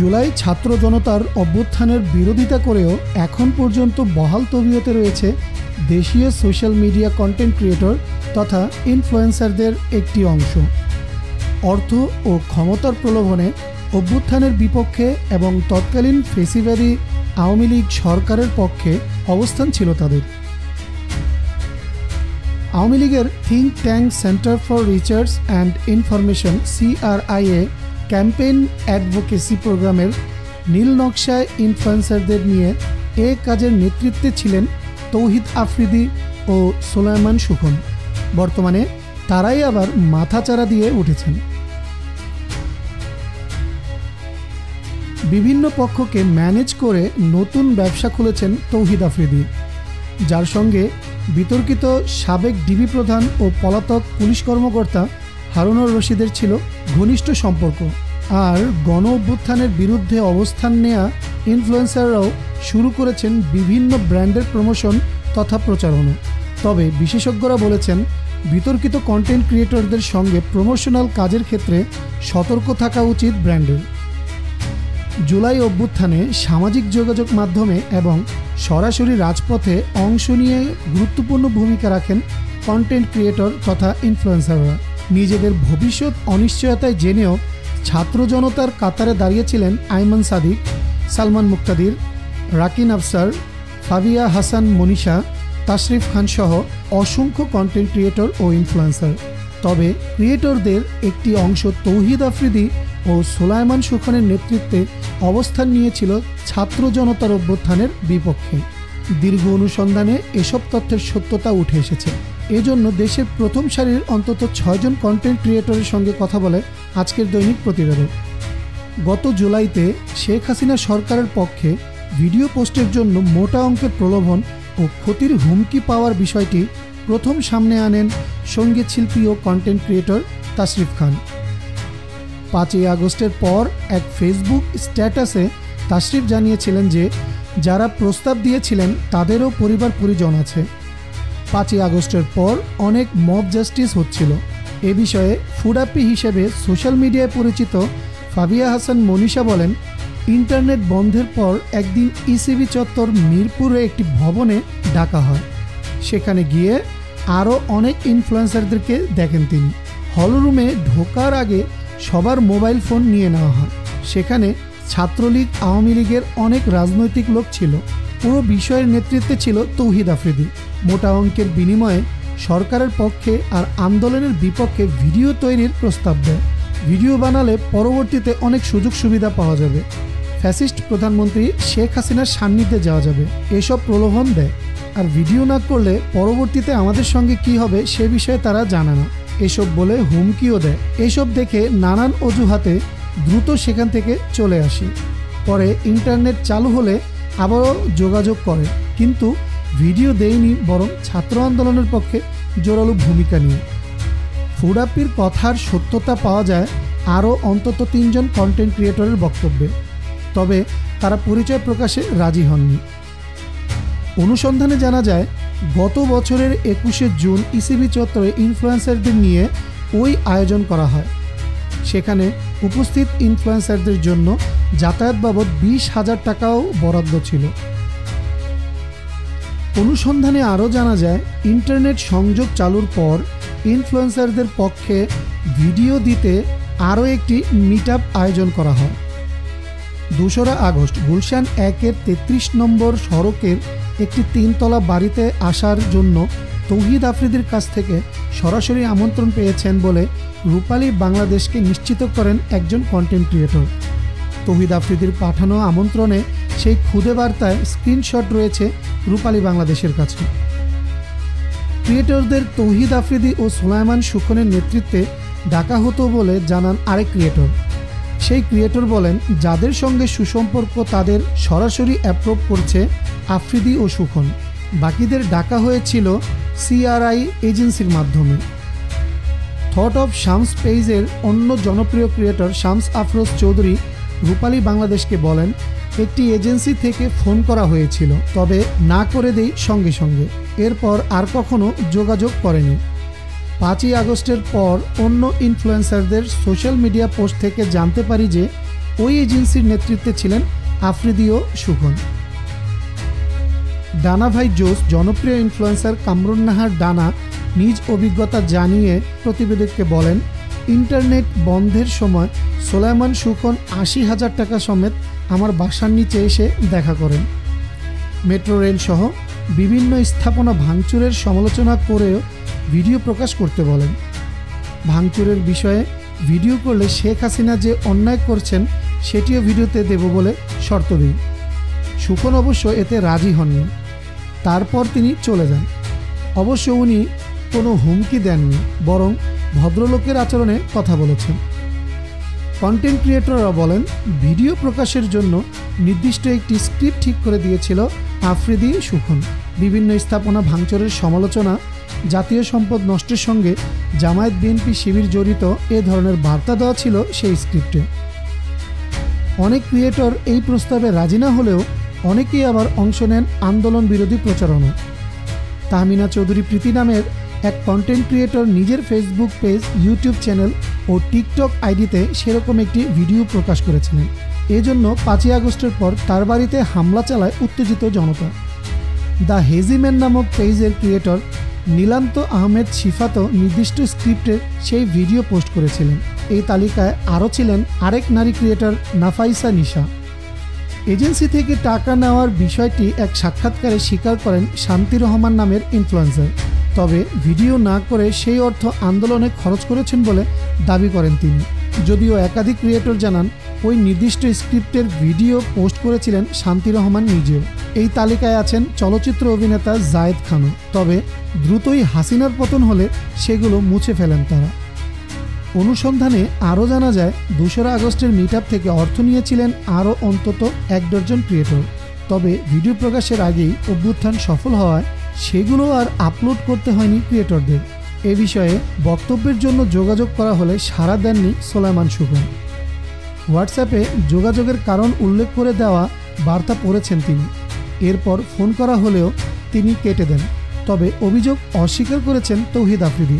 জুলাই ছাত্র জনতার অভ্যুত্থানের বিরোধিতা করেও এখন পর্যন্ত বহাল তবিয়তে রয়েছে দেশীয় সোশ্যাল মিডিয়া কন্টেন্ট ক্রিয়েটর তথা ইনফ্লুয়েন্সারদের একটি অংশ। অর্থ ও ক্ষমতার প্রলোভনে অভ্যুত্থানের বিপক্ষে এবং তৎকালীন ফেসিবাদী আওয়ামী লীগ সরকারের পক্ষে অবস্থান ছিল তাদের। আওয়ামী লীগের think tank centre for research and information CRIA campaign advocacy প্রোগ্রামের নীল নকশায় ইনফ্লুয়েন্সারদের নিয়ে এ কাজের নেতৃত্বে ছিলেন তৌহিদ আফ্রিদি ও সুলাইমান সুখন। বর্তমানে তারাই আবার মাথাচাড়া দিয়ে উঠেছেন। বিভিন্ন পক্ষকে ম্যানেজ করে নতুন ব্যবসা খুলেছেন তৌহিদ আফ্রিদি, যার সঙ্গে বিতর্কিত সাবেক ডিবি প্রধান ও পলাতক পুলিশ কর্মকর্তা হারুনুর রশিদের ছিল ঘনিষ্ঠ সম্পর্ক। আর গণ অভ্যুত্থানের বিরুদ্ধে অবস্থান নেয়া ইনফ্লুয়েন্সাররাও শুরু করেছেন বিভিন্ন ব্র্যান্ডের প্রমোশন তথা প্রচারণা। তবে বিশেষজ্ঞরা বলেছেন, বিতর্কিত কন্টেন্ট ক্রিয়েটরদের সঙ্গে প্রমোশনাল কাজের ক্ষেত্রে সতর্ক থাকা উচিত ব্র্যান্ডের। জুলাই অভ্যুত্থানে সামাজিক যোগাযোগ মাধ্যমে এবং সরাসরি রাজপথে অংশ নিয়ে গুরুত্বপূর্ণ ভূমিকা রাখেন কন্টেন্ট ক্রিয়েটর তথা ইনফ্লুয়েন্সাররা। নিজেদের ভবিষ্যৎ অনিশ্চয়তায় জেনেও ছাত্র জনতার কাতারে দাঁড়িয়েছিলেন আইমান সাদিক, সালমান মুক্তাদির, রাকিন আফসার, ফাবিয়া হাসান মনীষা, তাশরিফ খান সহ অসংখ্য কন্টেন্ট ক্রিয়েটর ও ইনফ্লুয়েন্সার। তবে ক্রিয়েটরদের একটি অংশ তৌহিদ আফ্রিদি ও সুলাইমান সুখনের নেতৃত্বে অবস্থান নিয়েছিল ছাত্র জনতার অভ্যুত্থানের বিপক্ষে। দীর্ঘ অনুসন্ধানে এসব তথ্যের সত্যতা উঠে এসেছে। এজন্য দেশের প্রথম সারির অন্তত 6 জন কন্টেন্ট ক্রিয়েটরের সঙ্গে কথা বলে আজকের দৈনিক প্রতিবেদক। গত জুলাইতে শেখ হাসিনা সরকারের পক্ষে ভিডিও পোস্টের জন্য মোটা অঙ্কের প্রলোভন ও ক্ষতির হুমকি পাওয়ার বিষয়টি প্রথম সামনে আনেন সঙ্গীত শিল্পী ও কন্টেন্ট ক্রিয়েটর তাশরিফ খান। 5ই আগস্টের পর এক ফেসবুক স্ট্যাটাসে তাশরিফ জানিয়েছিলেন যে যারা প্রস্তাব দিয়েছিলেন তাদেরও পরিবার পরিজন আছে। 5ই আগস্টের পর অনেক মব জাস্টিস হচ্ছিল। এ বিষয়ে ফুডাপ্পি হিসেবে সোশ্যাল মিডিয়ায় পরিচিত ফাবিয়া হাসান মনীষা বলেন, ইন্টারনেট বন্ধের পর একদিন ইসিবি চত্বর মিরপুরে একটি ভবনে ডাকা হয়। সেখানে গিয়ে আরও অনেক ইনফ্লুয়েন্সারদেরকে দেখেন তিনি। হলরুমে ঢোকার আগে সবার মোবাইল ফোন নিয়ে নেওয়া হয়। সেখানে ছাত্রলীগ, আওয়ামী লীগের অনেক রাজনৈতিক লোক ছিল। পুরো বিষয়ের নেতৃত্বে ছিল তৌহিদ আফ্রিদি। মোটা অঙ্কের বিনিময়ে সরকারের পক্ষে আর আন্দোলনের বিপক্ষে ভিডিও তৈরির প্রস্তাব দেয়। ভিডিও বানালে পরবর্তীতে অনেক সুযোগ সুবিধা পাওয়া যাবে, ফ্যাসিস্ট প্রধানমন্ত্রী শেখ হাসিনার সান্নিধ্যে যাওয়া যাবে, এসব প্রলোভন দেয়। আর ভিডিও না করলে পরবর্তীতে আমাদের সঙ্গে কি হবে সে বিষয়ে তারা জানে না, এসব বলে হুমকিও দেয়। এসব দেখে নানান অজুহাতে দ্রুত সেখান থেকে চলে আসি। পরে ইন্টারনেট চালু হলে আবারও যোগাযোগ করে, কিন্তু ভিডিও দেয়নি, বরং ছাত্র আন্দোলনের পক্ষে জোরালো ভূমিকা নিয়ে। ফুডাপ্পির কথার সত্যতা পাওয়া যায় আরও অন্তত 3 জন কন্টেন্ট ক্রিয়েটরের বক্তব্যে, তবে তারা পরিচয় প্রকাশে রাজি হননি। অনুসন্ধানে জানা যায়, গত বছরের 21শে জুন ইসিবি চত্বরে ইনফ্লুয়েন্সারদের নিয়ে ওই আয়োজন করা হয়। সেখানে উপস্থিত ইনফ্লুয়েন্সারদের জন্য যাতায়াত বাবদ 20,000 টাকাও বরাদ্দ ছিল। অনুসন্ধানে আরও জানা যায়, ইন্টারনেট সংযোগ চালুর পর ইনফ্লুয়েন্সারদের পক্ষে ভিডিও দিতে আরও একটি মিটআপ আয়োজন করা হয়। 2রা আগস্ট গুলশান 1-এর 33 নম্বর সড়কের একটি 3তলা বাড়িতে আসার জন্য তৌহিদ আফ্রিদির কাছ থেকে সরাসরি আমন্ত্রণ পেয়েছেন বলে রূপালী বাংলাদেশকে নিশ্চিত করেন একজন কন্টেন্ট ক্রিয়েটর। তৌহিদ আফ্রিদির পাঠানো আমন্ত্রণে সেই খুদে বার্তায় স্ক্রিনশট রয়েছে রূপালী বাংলাদেশের কাছে। ক্রিয়েটরদের তৌহিদ আফ্রিদি ও সুলাইমান সুখনের নেতৃত্বে ডাকা হতো বলে জানান আরেক ক্রিয়েটর। সেই ক্রিয়েটর বলেন, যাদের সঙ্গে সুসম্পর্ক তাদের সরাসরি অ্যাপ্রুভ করছে আফ্রিদি ও সুখন। বাকিদের ডাকা হয়েছিল CRI এজেন্সির মাধ্যমে। থট অফ শামস পেজের অন্য জনপ্রিয় ক্রিয়েটর শামস আফরোজ চৌধুরী রূপালী বাংলাদেশকে বলেন, একটি এজেন্সি থেকে ফোন করা হয়েছিল, তবে না করে দেই সঙ্গে সঙ্গে। এরপর আর কখনো যোগাযোগ করেনি। 5ই আগস্টের পর অন্য ইনফ্লুয়েন্সারদের সোশ্যাল মিডিয়া পোস্ট থেকে জানতে পারি যে ওই এজেন্সির নেতৃত্বে ছিলেন আফ্রিদি ও সুখন। ডানা ভাই জোস জনপ্রিয় ইনফ্লুয়েন্সার কামরুন নাহার ডানা নিজ অভিজ্ঞতা জানিয়ে প্রতিবেদককে বলেন, ইন্টারনেট বন্ধের সময় সোলায়মান সুখন ৮০,০০০ টাকা সমেত আমার বাসার নিচে এসে দেখা করেন। মেট্রো রেল সহ বিভিন্ন স্থাপনা ভাঙচুরের সমালোচনা করেও ভিডিও প্রকাশ করতে বলেন। ভাঙচুরের বিষয়ে ভিডিও করলে শেখ হাসিনা যে অন্যায় করছেন সেটিও ভিডিওতে দেব বলে শর্ত দিই। সুখন অবশ্য এতে রাজি হননি। তারপর তিনি চলে যান। অবশ্য উনি কোনো হুমকি দেননি, বরং ভদ্রলোকের আচরণে কথা বলেছেন। কন্টেন্ট ক্রিয়েটররা বলেন, ভিডিও প্রকাশের জন্য নির্দিষ্ট একটি স্ক্রিপ্ট ঠিক করে দিয়েছিল আফ্রিদি সুখন। বিভিন্ন স্থাপনা ভাঙচুরের সমালোচনা, জাতীয় সম্পদ নষ্টের সঙ্গে জামায়াত বিএনপি শিবির জড়িত এ ধরনের বার্তা দেওয়া ছিল সেই স্ক্রিপ্টে। অনেক ক্রিয়েটর এই প্রস্তাবে রাজি না হলেও অনেকেই আবার অংশ নেন আন্দোলন বিরোধী প্রচারণায়। তাহমিনা চৌধুরী প্রীতি নামের এক কন্টেন্ট ক্রিয়েটর নিজের ফেসবুক পেজ, ইউটিউব চ্যানেল ও টিকটক আইডিতে সেরকম একটি ভিডিও প্রকাশ করেছিলেন। এজন্য ৫ই আগস্টের পর তার বাড়িতে হামলা চালায় উত্তেজিত জনতা। দ্য হেজিম্যান নামক পেজের ক্রিয়েটর নীলান্ত আহমেদ শিফাতও নির্দিষ্ট স্ক্রিপ্টে সেই ভিডিও পোস্ট করেছিলেন। এই তালিকায় আরও ছিলেন আরেক নারী ক্রিয়েটর নাফাইসা নিশা। এজেন্সি থেকে টাকা নেওয়ার বিষয়টি এক সাক্ষাৎকারে স্বীকার করেন শান্তি রহমান নামের ইনফ্লুয়েন্সার। তবে ভিডিও না করে সেই অর্থ আন্দোলনে খরচ করেছেন বলে দাবি করেন তিনি। যদিও একাধিক ক্রিয়েটর জানান ওই নির্দিষ্ট স্ক্রিপ্টের ভিডিও পোস্ট করেছিলেন শান্তি রহমান নিজেও। এই তালিকায় আছেন চলচ্চিত্র অভিনেতা জায়েদ খানও। তবে দ্রুতই হাসিনার পতন হলে সেগুলো মুছে ফেলেন তারা। অনুসন্ধানে আরও জানা যায় ২রা আগস্টের মিটআপ থেকে অর্থ নিয়েছিলেন আরও অন্তত ১ ডজন ক্রিয়েটর। তবে ভিডিও প্রকাশের আগেই অভ্যুত্থান সফল হওয়ায় সেগুলো আর আপলোড করতে হয়নি ক্রিয়েটরদের। এ বিষয়ে বক্তব্যের জন্য যোগাযোগ করা হলে সাড়া দেননি সোলায়মান সুখন। হোয়াটসঅ্যাপে যোগাযোগের কারণ উল্লেখ করে দেওয়া বার্তা পড়েছেন তিনি। এরপর ফোন করা হলেও তিনি কেটে দেন। তবে অভিযোগ অস্বীকার করেছেন তৌহিদ আফ্রিদি।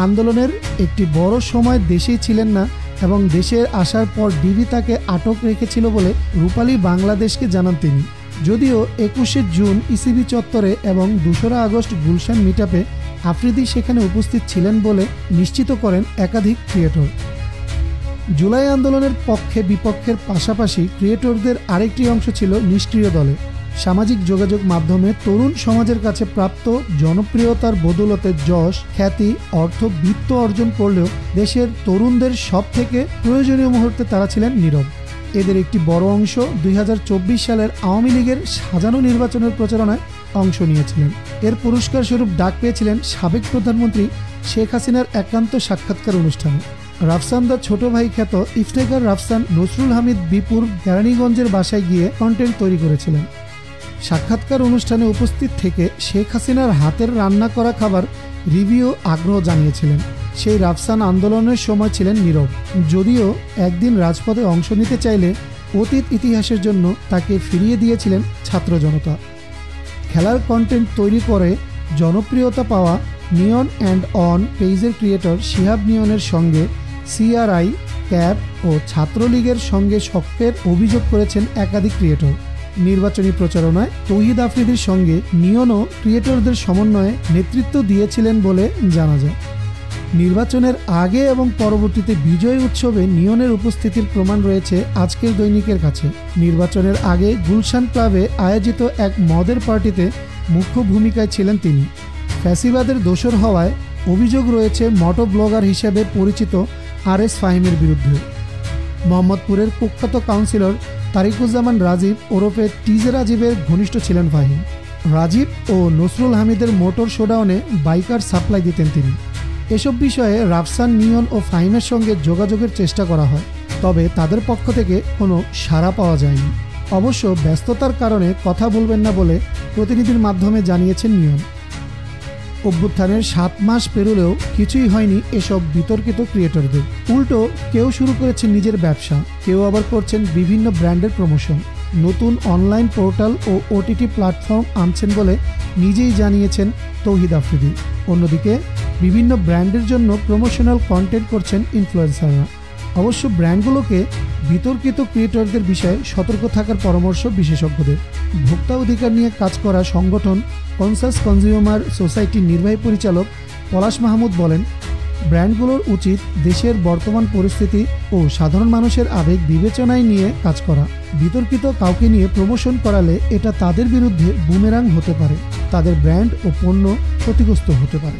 আন্দোলনের একটি বড় সময় দেশেই ছিলেন না এবং দেশে আসার পর ডিবি তাকে আটক রেখেছিল বলে রূপালী বাংলাদেশকে জানান তিনি। যদিও ২১শে জুন ইসিবি চত্বরে এবং ২রা আগস্ট গুলশান মিটআপে আফ্রিদি সেখানে উপস্থিত ছিলেন বলে নিশ্চিত করেন একাধিক ক্রিয়েটর। জুলাই আন্দোলনের পক্ষে বিপক্ষের পাশাপাশি ক্রিয়েটরদের আরেকটি অংশ ছিল নিষ্ক্রিয় দলে। সামাজিক যোগাযোগ মাধ্যমে তরুণ সমাজের কাছে প্রাপ্ত জনপ্রিয়তার বদৌলতে যশ, খ্যাতি, অর্থ, বিত্ত অর্জন করলেও দেশের তরুণদের সব থেকে প্রয়োজনীয় মুহূর্তে তারা ছিলেন নীরব। এদের একটি বড় অংশ ২০২৪ সালের আওয়ামী লীগের সাজানো নির্বাচনের প্রচারণায় অংশ নিয়েছিলেন। এর পুরস্কার স্বরূপ ডাক পেয়েছিলেন সাবেক প্রধানমন্ত্রী শেখ হাসিনার একান্ত সাক্ষাৎকার অনুষ্ঠানে। রাফসান দা ছোট ভাই খ্যাত ইফতেখার রাফসান নসরুল হামিদ বিপুর কেরানীগঞ্জের বাসায় গিয়ে কন্টেন্ট তৈরি করেছিলেন। সাক্ষাৎকার অনুষ্ঠানে উপস্থিত থেকে শেখ হাসিনার হাতের রান্না করা খাবার রিভিউ আগ্রহ জানিয়েছিলেন। সেই রাফসান আন্দোলনের সময় ছিলেন নীরব। যদিও একদিন রাজপথে অংশ নিতে চাইলে অতীত ইতিহাসের জন্য তাকে ফিরিয়ে দিয়েছিলেন ছাত্র জনতা। খেলার কন্টেন্ট তৈরি করে জনপ্রিয়তা পাওয়া নিয়ন অ্যান্ড অন পেজের ক্রিয়েটর শিহাব নিয়নের সঙ্গে সিআরআই, ক্যাব ও ছাত্রলীগের সঙ্গে সখ্যের অভিযোগ করেছেন একাধিক ক্রিয়েটর। নির্বাচনী প্রচারণায় তৌহিদ আফ্রিদির সঙ্গে নিয়নও ক্রিয়েটরদের সমন্বয়ে নেতৃত্ব দিয়েছিলেন বলে জানা যায়। নির্বাচনের আগে এবং পরবর্তীতে বিজয় উৎসবে নিয়নের উপস্থিতির প্রমাণ রয়েছে আজকের দৈনিকের কাছে। নির্বাচনের আগে গুলশান ক্লাবে আয়োজিত এক মদের পার্টিতে মুখ্য ভূমিকায় ছিলেন তিনি। ফ্যাসিবাদের দোসর হওয়ায় অভিযোগ রয়েছে মোটো ব্লগার হিসেবে পরিচিত আরএস ফাহিমের বিরুদ্ধে। মোহাম্মদপুরের কুখ্যাত কাউন্সিলর তারিকুজ্জামান রাজীব ওরফে টিজে রাজীবের ঘনিষ্ঠ ছিলেন ফাহিম। রাজীব ও নসরুল হামিদের মোটর শোডাউনে বাইকার সাপ্লাই দিতেন তিনি। এসব বিষয়ে রাফসান, নিয়ন ও ফাহিমের সঙ্গে যোগাযোগের চেষ্টা করা হয়, তবে তাদের পক্ষ থেকে কোনো সাড়া পাওয়া যায়নি। অবশ্য ব্যস্ততার কারণে কথা বলবেন না বলে প্রতিনিধির মাধ্যমে জানিয়েছেন নিয়ন। অভ্যুত্থানের ৭ মাস পেরোলেও কিছুই হয়নি এসব বিতর্কিত ক্রিয়েটরদের। উল্টো কেউ শুরু করেছেন নিজের ব্যবসা, কেউ আবার করছেন বিভিন্ন ব্র্যান্ডের প্রমোশন। নতুন অনলাইন পোর্টাল ও ওটিটি প্ল্যাটফর্ম আনছেন বলে নিজেই জানিয়েছেন তৌহিদ আফ্রিদি। অন্যদিকে বিভিন্ন ব্র্যান্ডের জন্য প্রমোশনাল কন্টেন্ট করছেন ইনফ্লুয়েন্সাররা। অবশ্য ব্র্যান্ডগুলোকে বিতর্কিত ক্রিয়েটরদের বিষয়ে সতর্ক থাকার পরামর্শ বিশেষজ্ঞদের। ভোক্তা অধিকার নিয়ে কাজ করা সংগঠন কনসাস কনজিউমার সোসাইটির নির্বাহী পরিচালক পলাশ মাহমুদ বলেন, ব্র্যান্ডগুলোর উচিত দেশের বর্তমান পরিস্থিতি ও সাধারণ মানুষের আবেগ বিবেচনায় নিয়ে কাজ করা। বিতর্কিত কাউকে নিয়ে প্রমোশন করালে এটা তাদের বিরুদ্ধে বুমেরাং হতে পারে, তাদের ব্র্যান্ড ও পণ্য ক্ষতিগ্রস্ত হতে পারে।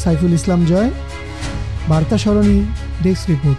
সাইফুল ইসলাম জয়, বার্তা সরণি, ডেস্ক রিপোর্ট।